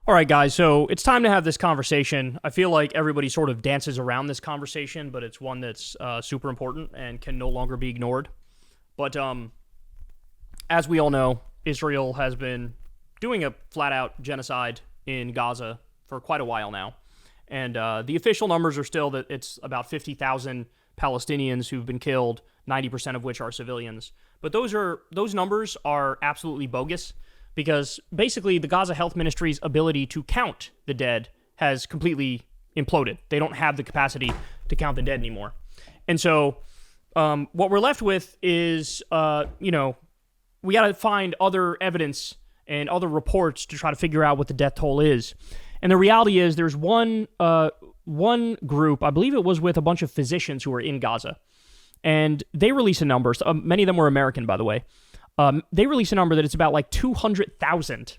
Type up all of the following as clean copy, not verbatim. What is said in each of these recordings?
All right, guys, so it's time to have this conversation. I feel like everybody sort of dances around this conversation, but it's one that's super important and can no longer be ignored. But as we all know, Israel has been doing a flat-out genocide in Gaza for quite a while now. And the official numbers are still that it's about 50,000 Palestinians who've been killed, 90% of which are civilians. But those numbers are absolutely bogus, because basically the Gaza Health Ministry's ability to count the dead has completely imploded. They don't have the capacity to count the dead anymore. And so what we're left with is, we got to find other evidence and other reports to try to figure out what the death toll is. And the reality is there's one group, I believe it was with a bunch of physicians who were in Gaza, and they released a number. So, many of them were American, by the way. They released a number that it's about like 200,000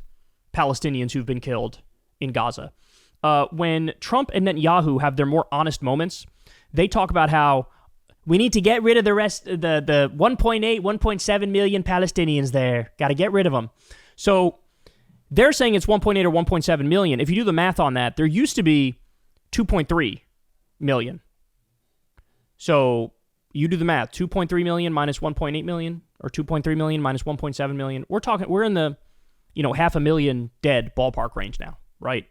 Palestinians who've been killed in Gaza. When Trump and Netanyahu have their more honest moments, they talk about how we need to get rid of the rest, the 1.8, 1.7 million Palestinians there. Got to get rid of them. So they're saying it's 1.8 or 1.7 million. If you do the math on that, there used to be 2.3 million. So you do the math, 2.3 million minus 1.8 million, or 2.3 million minus 1.7 million. We're in the, 500,000 dead ballpark range now, right?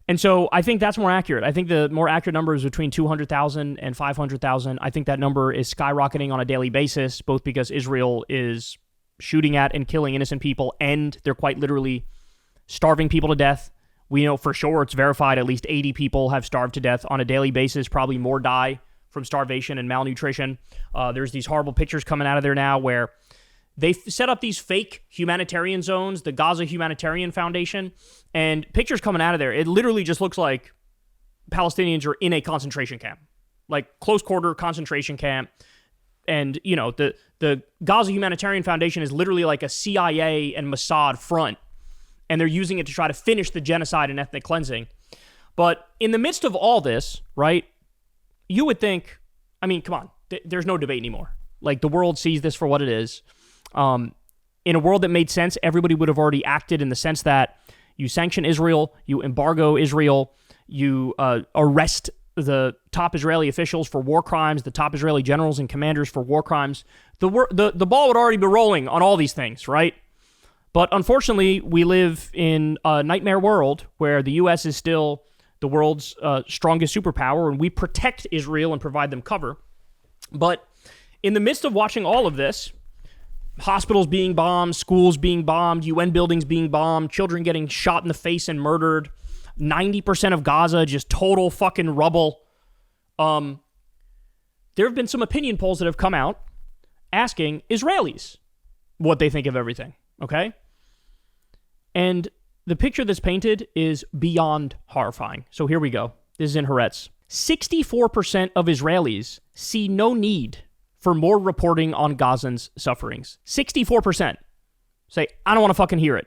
And so I think that's more accurate. I think the more accurate number is between 200,000 and 500,000. I think that number is skyrocketing on a daily basis, both because Israel is shooting at and killing innocent people, and they're quite literally starving people to death. We know for sure, it's verified, at least 80 people have starved to death on a daily basis. Probably more die from starvation and malnutrition. There's these horrible pictures coming out of there now where they set up these fake humanitarian zones, the Gaza Humanitarian Foundation, and pictures coming out of there. It literally just looks like Palestinians are in a concentration camp, like close quarter concentration camp. And, the Gaza Humanitarian Foundation is literally like a CIA and Mossad front, and they're using it to try to finish the genocide and ethnic cleansing. But in the midst of all this, right, you would think, come on, there's no debate anymore. Like, the world sees this for what it is. In a world that made sense, everybody would have already acted, in the sense that you sanction Israel, you embargo Israel, you arrest the top Israeli officials for war crimes, the top Israeli generals and commanders for war crimes. The ball would already be rolling on all these things, right? But unfortunately, we live in a nightmare world where the U.S. is still the world's strongest superpower, and we protect Israel and provide them cover. But in the midst of watching all of this, hospitals being bombed, schools being bombed, UN buildings being bombed, children getting shot in the face and murdered, 90% of Gaza just total fucking rubble. There have been some opinion polls that have come out asking Israelis what they think of everything, okay? And the picture that's painted is beyond horrifying. So here we go. This is in Haaretz. 64% of Israelis see no need for more reporting on Gazans' sufferings. 64% say, I don't want to fucking hear it.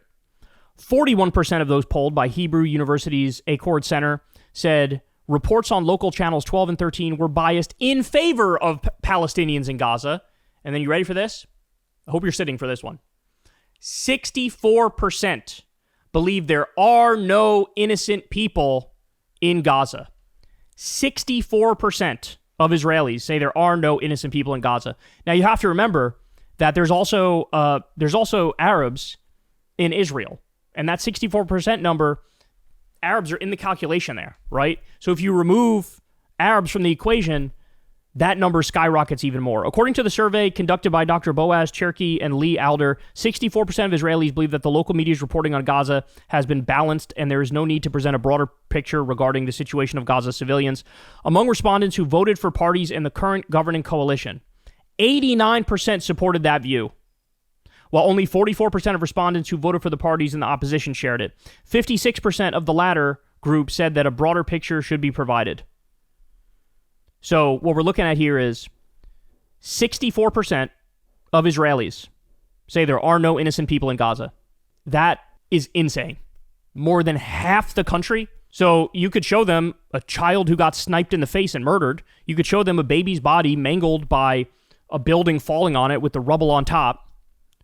41% of those polled by Hebrew University's Accord Center said reports on local channels 12 and 13 were biased in favor of Palestinians in Gaza. And then you ready for this? I hope you're sitting for this one. 64% believe there are no innocent people in Gaza. 64% of Israelis say there are no innocent people in Gaza. Now, you have to remember that there's also Arabs in Israel. And that 64% number, Arabs are in the calculation there, right? So if you remove Arabs from the equation, that number skyrockets even more. According to the survey conducted by Dr. Boaz Cherky and Lee Alder, 64% of Israelis believe that the local media's reporting on Gaza has been balanced, and there is no need to present a broader picture regarding the situation of Gaza civilians. Among respondents who voted for parties in the current governing coalition, 89% supported that view, while only 44% of respondents who voted for the parties in the opposition shared it. 56% of the latter group said that a broader picture should be provided. So what we're looking at here is 64% of Israelis say there are no innocent people in Gaza. That is insane. More than half the country. So you could show them a child who got sniped in the face and murdered. You could show them a baby's body mangled by a building falling on it with the rubble on top.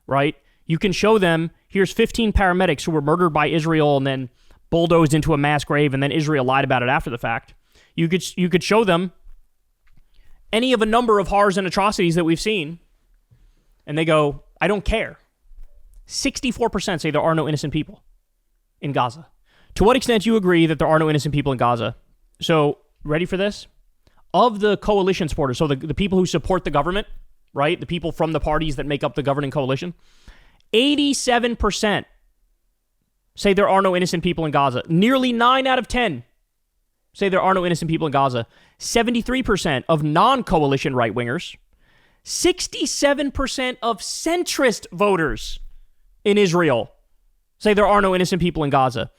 Right? You can show them, here's 15 paramedics who were murdered by Israel and then bulldozed into a mass grave, and then Israel lied about it after the fact. You could show them any of a number of horrors and atrocities that we've seen, and they go, I don't care. 64% say there are no innocent people in Gaza. To what extent do you agree that there are no innocent people in Gaza? So, ready for this? Of the coalition supporters, so the people who support the government, right? The people from the parties that make up the governing coalition, 87% say there are no innocent people in Gaza. Nearly 9 out of 10 say there are no innocent people in Gaza. 73% of non-coalition right-wingers. 67% of centrist voters in Israel say there are no innocent people in Gaza.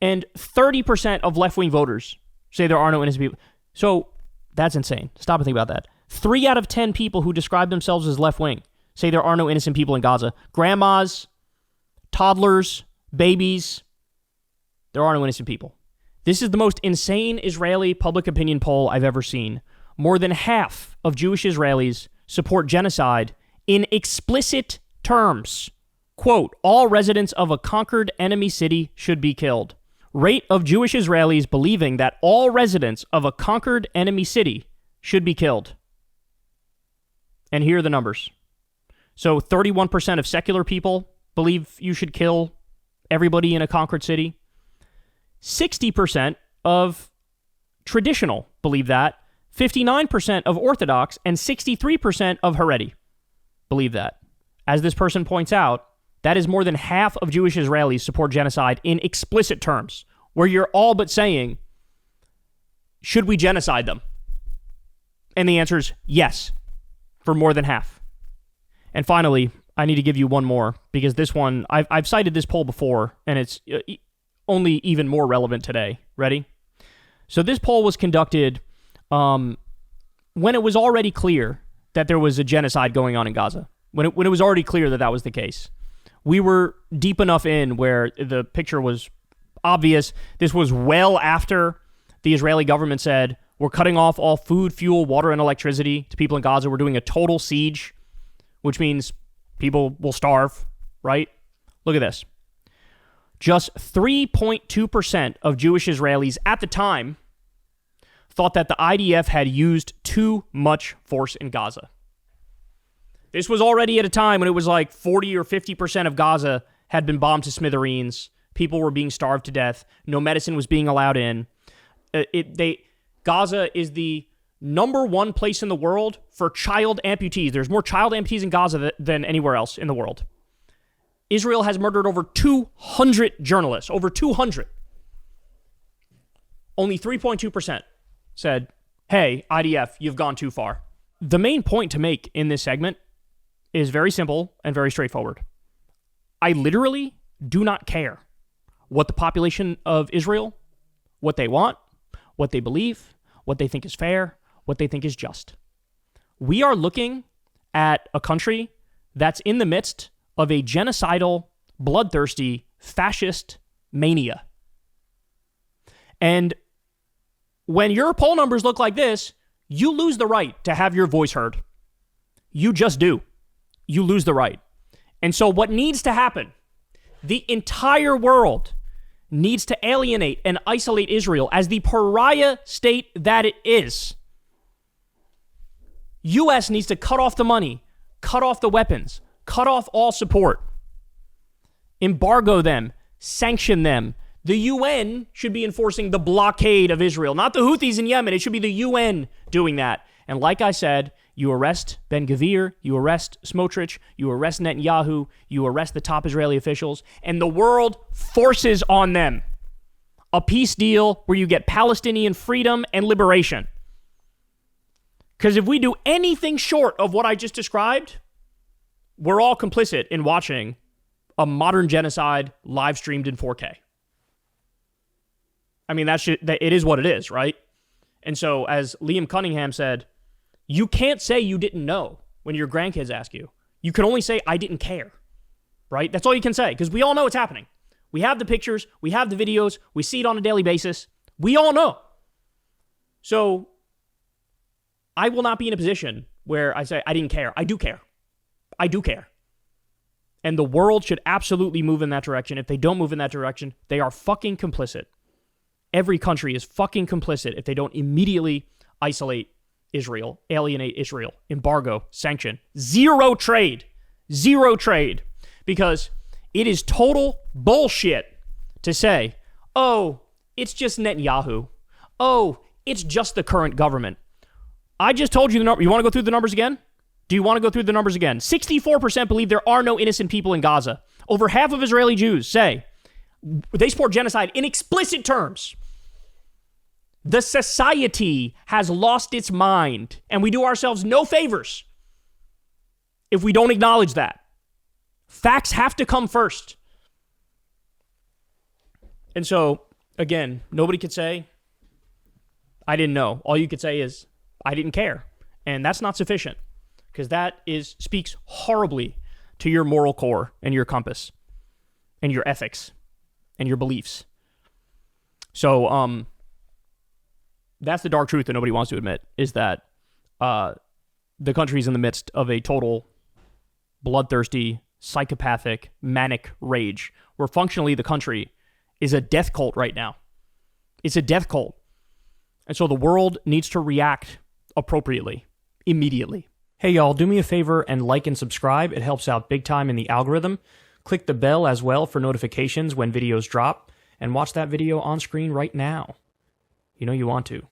And 30% of left-wing voters say there are no innocent people. So that's insane. Stop and think about that. 3 out of 10 people who describe themselves as left-wing say there are no innocent people in Gaza. Grandmas, toddlers, babies, there are no innocent people. This is the most insane Israeli public opinion poll I've ever seen. More than half of Jewish Israelis support genocide in explicit terms. Quote, all residents of a conquered enemy city should be killed. Rate of Jewish Israelis believing that all residents of a conquered enemy city should be killed. And here are the numbers. So 31% of secular people believe you should kill everybody in a conquered city. 60% of traditional believe that. 59% of Orthodox and 63% of Haredi believe that. As this person points out, that is more than half of Jewish Israelis support genocide in explicit terms, where you're all but saying, should we genocide them? And the answer is yes, for more than half. And finally, I need to give you one more, because this one, I've cited this poll before, and it's only even more relevant today. Ready? So this poll was conducted when it was already clear that there was a genocide going on in Gaza, when it was already clear that that was the case. We were deep enough in where the picture was obvious. This was well after the Israeli government said, we're cutting off all food, fuel, water, and electricity to people in Gaza. We're doing a total siege, which means people will starve, right? Look at this. Just 3.2% of Jewish Israelis at the time thought that the IDF had used too much force in Gaza. This was already at a time when it was like 40 or 50% of Gaza had been bombed to smithereens. People were being starved to death. No medicine was being allowed in. Gaza is the number one place in the world for child amputees. There's more child amputees in Gaza than anywhere else in the world. Israel has murdered over 200 journalists. Over 200. Only 3.2% said, hey, IDF, you've gone too far. The main point to make in this segment is very simple and very straightforward. I literally do not care what the population of Israel, what they want, what they believe, what they think is fair, what they think is just. We are looking at a country that's in the midst of a genocidal, bloodthirsty, fascist mania. And when your poll numbers look like this, you lose the right to have your voice heard. You just do. You lose the right. And so what needs to happen, the entire world needs to alienate and isolate Israel as the pariah state that it is. U.S. needs to cut off the money, cut off the weapons, cut off all support, embargo them, sanction them. The UN should be enforcing the blockade of Israel, not the Houthis in Yemen. It should be the UN doing that. And like I said, you arrest Ben-Gvir, you arrest Smotrich, you arrest Netanyahu, you arrest the top Israeli officials, and the world forces on them a peace deal where you get Palestinian freedom and liberation. Because if we do anything short of what I just described, we're all complicit in watching a modern genocide live streamed in 4K. I mean, it is what it is, right? And so, as Liam Cunningham said, you can't say you didn't know when your grandkids ask you. You can only say, I didn't care, right? That's all you can say, because we all know it's happening. We have the pictures, we have the videos, we see it on a daily basis. We all know. So, I will not be in a position where I say, I didn't care. I do care. I do care. And the world should absolutely move in that direction. If they don't move in that direction, they are fucking complicit. Every country is fucking complicit if they don't immediately isolate Israel, alienate Israel, embargo, sanction, zero trade, because it is total bullshit to say, oh, it's just Netanyahu. Oh, it's just the current government. I just told you the number. You want to go through the numbers again? Do you want to go through the numbers again? 64% believe there are no innocent people in Gaza. Over half of Israeli Jews say they support genocide in explicit terms. The society has lost its mind, and we do ourselves no favors if we don't acknowledge that. Facts have to come first. And so, again, nobody could say, I didn't know. All you could say is, I didn't care. And that's not sufficient, because that speaks horribly to your moral core and your compass and your ethics and your beliefs. So, that's the dark truth that nobody wants to admit, is that the country's in the midst of a total bloodthirsty, psychopathic, manic rage, where functionally the country is a death cult right now. It's a death cult. And so the world needs to react appropriately, immediately. Hey, y'all, do me a favor and like and subscribe. It helps out big time in the algorithm. Click the bell as well for notifications when videos drop, and watch that video on screen right now. You know you want to.